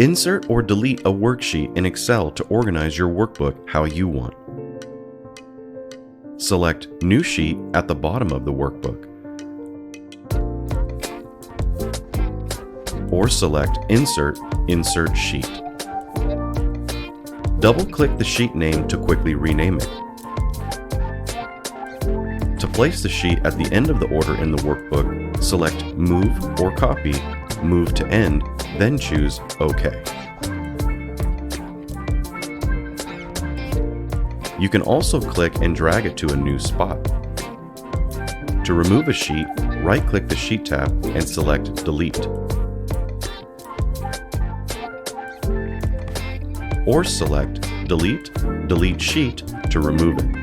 Insert or delete a worksheet in Excel to organize your workbook how you want. Select New Sheet at the bottom of the workbook, or select Insert Sheet. Double-click the sheet name to quickly rename it. To place the sheet at the end of the order in the workbook, select Move or Copy, Move to End, then choose OK. You can also click and drag it to a new spot. To remove a sheet, right-click the Sheet tab and select Delete. Or select Delete Sheet to remove it.